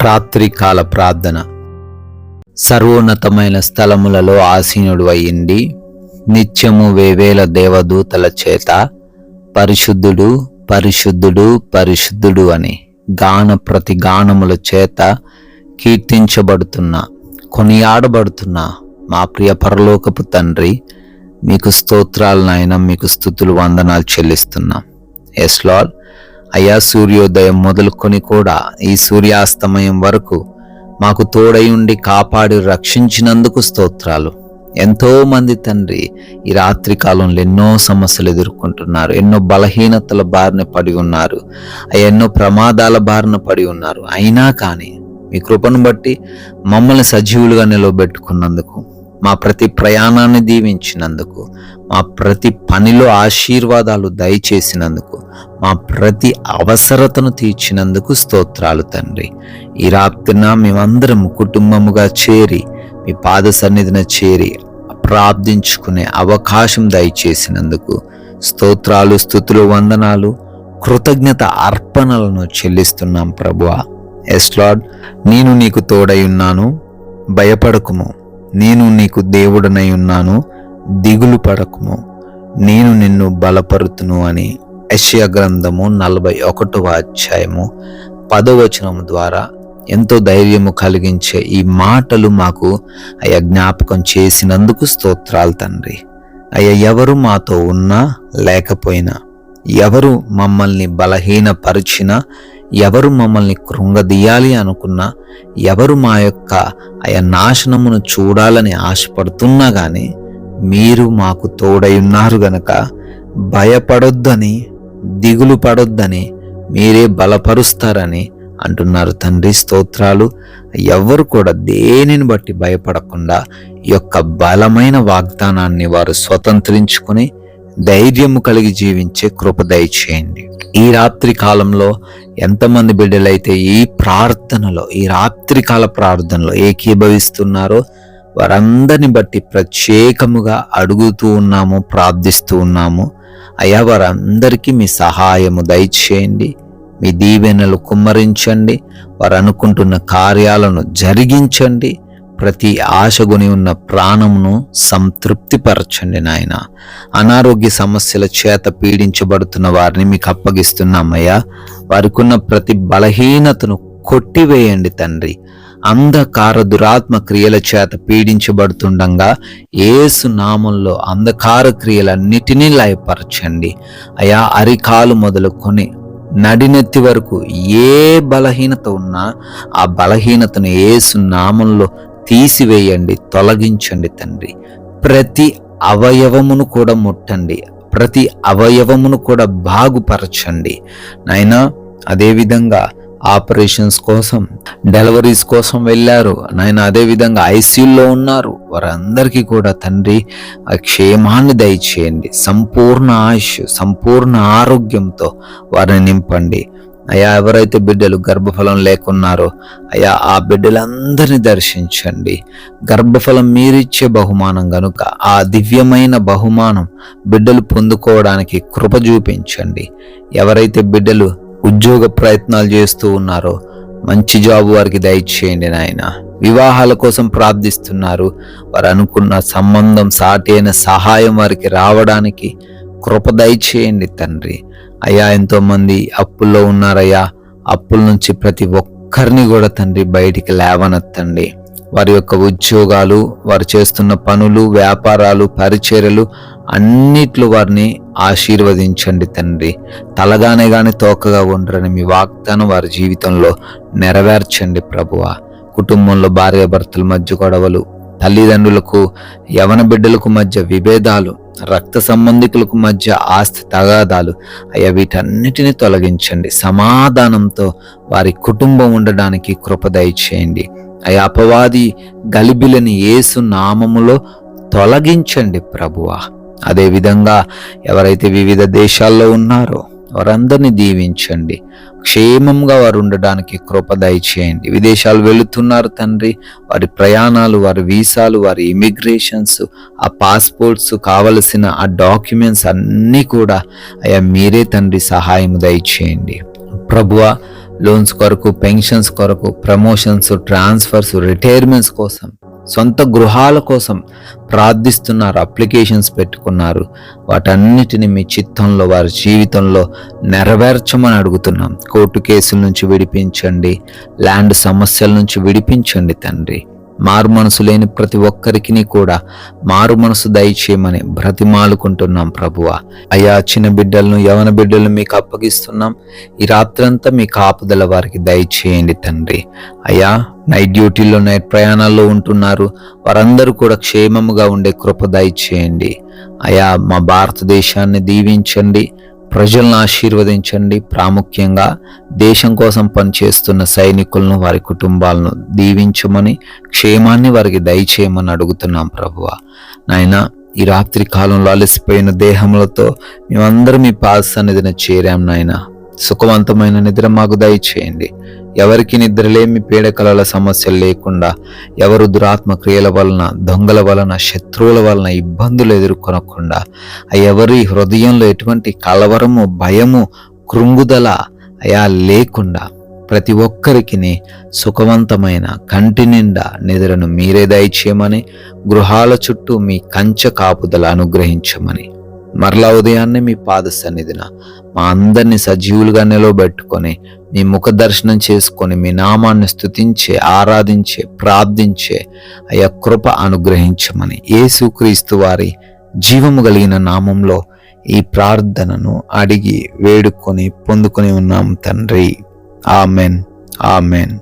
రాత్రికాల ప్రార్థన. సర్వోన్నతమైన స్థలములలో ఆసీనుడు అయ్యింది, నిత్యము వేవేల దేవదూతల చేత పరిశుద్ధుడు పరిశుద్ధుడు పరిశుద్ధుడు అని ప్రతి గానముల చేత కీర్తించబడుతున్న కొనియాడబడుతున్న మా ప్రియ పరలోకపు తండ్రి, మీకు స్తోత్రాలు నాయన, మీకు స్తుతులు వందనాలు చెల్లిస్తున్నాం. Yes lord. అయ్యా, సూర్యోదయం మొదలుకొని కూడా ఈ సూర్యాస్తమయం వరకు మాకు తోడై ఉండి కాపాడి రక్షించినందుకు స్తోత్రాలు. ఎంతో మంది తండ్రి ఈ రాత్రి కాలంలో ఎన్నో సమస్యలు ఎదుర్కొంటున్నారు, ఎన్నో బలహీనతల బారిన పడి ఉన్నారు, ఎన్నో ప్రమాదాల బారిన పడి ఉన్నారు. అయినా కానీ మీ కృపను బట్టి మమ్మల్ని సజీవులుగా నిలవబెట్టుకున్నందుకు, మా ప్రతి ప్రయాణాన్ని దీవించినందుకు, మా ప్రతి పనిలో ఆశీర్వాదాలు దయచేసినందుకు, మా ప్రతి అవసరతను తీర్చినందుకు స్తోత్రాలు తండ్రి. ఈ రాత్రిన మేమందరం కుటుంబముగా చేరి మీ పాద సన్నిధిన చేరి ప్రార్థించుకునే అవకాశం దయచేసినందుకు స్తోత్రాలు, స్తుతులు, వందనాలు, కృతజ్ఞత అర్పణలను చెల్లిస్తున్నాం ప్రభువా. Yes lord. నేను నీకు తోడై ఉన్నాను, భయపడకుము. నేను నీకు దేవుడనై ఉన్నాను, దిగులు పడకుము. నేను నిన్ను బలపరుతును అని యెషయా గ్రంథము 41వ అధ్యాయము 10వ వచనము ద్వారా ఎంతో ధైర్యము కలిగించే ఈ మాటలు మాకు అయ్యా జ్ఞాపకం చేసినందుకు స్తోత్రాలు తండ్రి. అయ్యా, ఎవరు మాతో ఉన్నా లేకపోయినా, ఎవరు మమ్మల్ని బలహీనపరిచినా, ఎవరు మమ్మల్ని కృంగదీయాలి అనుకున్నా, ఎవరు మా యొక్క నాశనమును చూడాలని ఆశపడుతున్నా కానీ మీరు మాకు తోడై ఉన్నారు గనక భయపడొద్దని, దిగులు పడొద్దని, మీరే బలపరుస్తారని అంటున్నారు తండ్రి. స్తోత్రాలు. ఎవరు కూడా దేనిని బట్టి భయపడకుండా ఈ యొక్క బలమైన వాగ్దానాన్ని వారు స్వతంత్రించుకుని ధైర్యము కలిగి జీవించే కృప దయచేయండి. ఈ రాత్రి కాలంలో ఎంతమంది బిడ్డలైతే ఈ ప్రార్థనలో, ఈ రాత్రికాల ప్రార్థనలో ఏకీభవిస్తున్నారో వారందరిని బట్టి ప్రత్యేకముగా అడుగుతూ ఉన్నాము, ప్రార్థిస్తూ ఉన్నాము. అయ్యా, వారందరికీ మీ సహాయము దయచేయండి, మీ దీవెనలు కుమ్మరించండి, వారు అనుకుంటున్న కార్యాలను జరిగించండి, ప్రతి ఆశగుని ఉన్న ప్రాణమును సంతృప్తిపరచండి నాయన. అనారోగ్య సమస్యల చేత పీడించబడుతున్న వారిని మీకు అప్పగిస్తున్నామయ్యా. వారికి ఉన్న ప్రతి బలహీనతను కొట్టివేయండి తండ్రి. అంధకార దురాత్మ క్రియల చేత పీడించబడుతుండగా యేసు నామంలో అంధకార క్రియలన్నిటినీ లయపరచండి అయా. అరికాలు మొదలుకొని నడినెత్తి వరకు ఏ బలహీనత ఉన్నా ఆ బలహీనతను యేసు నామంలో తీసివేయండి, తొలగించండి తండ్రి. ప్రతి అవయవమును కూడా ముట్టండి, ప్రతి అవయవమును కూడా బాగుపరచండి నాయనా. అదేవిధంగా ఆపరేషన్స్ కోసం, డెలివరీస్ కోసం వెళ్ళారు నాయన, అదేవిధంగా ఐసీయూలో ఉన్నారు, వారందరికీ కూడా తండ్రి క్షేమాన్ని దయచేయండి. సంపూర్ణ ఆయుష్, సంపూర్ణ ఆరోగ్యంతో వారిని నింపండి అయ్యా. ఎవరైతే బిడ్డలు గర్భఫలం లేకున్నారో అయ్యా, ఆ బిడ్డలందరినీ దర్శించండి. గర్భఫలం మీరిచ్చే బహుమానం గనుక ఆ దివ్యమైన బహుమానం బిడ్డలు పొందుకోవడానికి కృప చూపించండి. ఎవరైతే బిడ్డలు ఉద్యోగ ప్రయత్నాలు చేస్తూ ఉన్నారో మంచి జాబ్ వారికి దయచేయండి నాయన. వివాహాల కోసం ప్రార్థిస్తున్నారు, వారు అనుకున్న సంబంధం, సాటి అయిన సహాయం వారికి రావడానికి కృప దయచేయండి తండ్రి. అయ్యా, ఎంతో మంది అప్పుల్లో ఉన్నారయ్యా. అప్పుల నుంచి ప్రతి ఒక్కరిని కూడా తండ్రి బయటికి లేవనెత్తండి. వారి యొక్క ఉద్యోగాలు, వారు చేస్తున్న పనులు, వ్యాపారాలు, పరిచర్యలు అన్నిట్లో వారిని ఆశీర్వదించండి తండ్రి. తలగానే గాని తోకగా ఉండరని మీ వాగ్దానం వారి జీవితంలో నెరవేర్చండి ప్రభువా. కుటుంబంలో భార్యాభర్తల మధ్య గొడవలు, తల్లిదండ్రులకు యవన బిడ్డలకు మధ్య విభేదాలు, రక్త సంబంధికులకు మధ్య ఆస్తి తగాదాలు అయ్యా, వీటన్నిటిని తొలగించండి. సమాధానంతో వారి కుటుంబం ఉండడానికి కృప దయచేయండి అయ్యా. అపవాది గలిబిలని యేసు నామములో తొలగించండి ప్రభువా. అదేవిధంగా ఎవరైతే వివిధ దేశాల్లో ఉన్నారో వారందరినీ దీవించండి, క్షేమంగా వారు ఉండడానికి కృప దయచేయండి. విదేశాలు వెళుతున్నారు తండ్రి, వారి ప్రయాణాలు, వారి వీసాలు, వారి ఇమిగ్రేషన్స్, ఆ పాస్పోర్ట్స్, కావలసిన ఆ డాక్యుమెంట్స్ అన్నీ కూడా అయ్యా మీరే తండ్రి సహాయం దయచేయండి ప్రభువా. లోన్స్ కొరకు, పెన్షన్స్ కొరకు, ప్రమోషన్స్, ట్రాన్స్ఫర్స్, రిటైర్మెంట్స్ కోసం, సొంత గృహాల కోసం ప్రార్థిస్తున్నారు, అప్లికేషన్స్ పెట్టుకున్నారు. వాటన్నిటిని మీ చిత్తంలో, వారి జీవితంలో నెరవేర్చమని అడుగుతున్నాం. కోర్టు కేసుల నుంచి విడిపించండి, ల్యాండ్ సమస్యల నుంచి విడిపించండి తండ్రి. మారు మనసు లేని ప్రతి ఒక్కరికి కూడా మారు మనసు దయచేయమని బ్రతిమాలుకుంటున్నాం ప్రభువా. అయ్యా, చిన్న బిడ్డలను, యవన బిడ్డలను మీకు అప్పగిస్తున్నాం. ఈ రాత్రంతా మీ కాపుదల వారికి దయచేయండి తండ్రి. అయ్యా, నైట్ డ్యూటీల్లో, నైట్ ప్రయాణాల్లో ఉంటున్నారు, వారందరూ కూడా క్షేమముగా ఉండే కృప దయచేయండి. అయ్యా, మా భారతదేశాన్ని దీవించండి, ప్రజలను ఆశీర్వదించండి. ప్రాముఖ్యంగా దేశం కోసం పనిచేస్తున్న సైనికులను, వారి కుటుంబాలను దీవించమని, క్షేమాన్ని వారికి దయచేయమని అడుగుతున్నాం ప్రభువా. నాయన, ఈ రాత్రి కాలంలో అలసిపోయిన దేహములతో మేమందరం మీ పాద సన్నిధిని చేరాం నాయన. సుఖవంతమైన నిద్ర మాకు దయచేయండి. ఎవరికి నిద్రలేమి, పీడకలల సమస్యలు లేకుండా, ఎవరు దురాత్మ క్రియల వలన, దొంగల వలన, శత్రువుల వలన ఇబ్బందులు ఎదుర్కొనకుండా, ఎవరి హృదయంలో ఎటువంటి కలవరము, భయము, కృంగుదల అయా లేకుండా ప్రతి ఒక్కరికి సుఖవంతమైన కంటి నిండా నిద్రను మీరే దయచేయమని, గృహాల చుట్టూ మీ కంచె కాపుదల అనుగ్రహించమని, మరలా ఉదయాన్నే మీ పాద సన్నిధిన మా అందరినీ సజీవులుగా నిలవబెట్టుకొని, మీ ముఖ దర్శనం చేసుకొని, మీ నామాన్ని స్తుతించే, ఆరాధించే, ప్రార్థించే అయ్యా కృప అనుగ్రహించమని, యేసుక్రీస్తు వారి జీవము కలిగిన నామంలో ఈ ప్రార్థనను అడిగి వేడుకొని పొందుకొని ఉన్నాం తండ్రి. Amen, amen.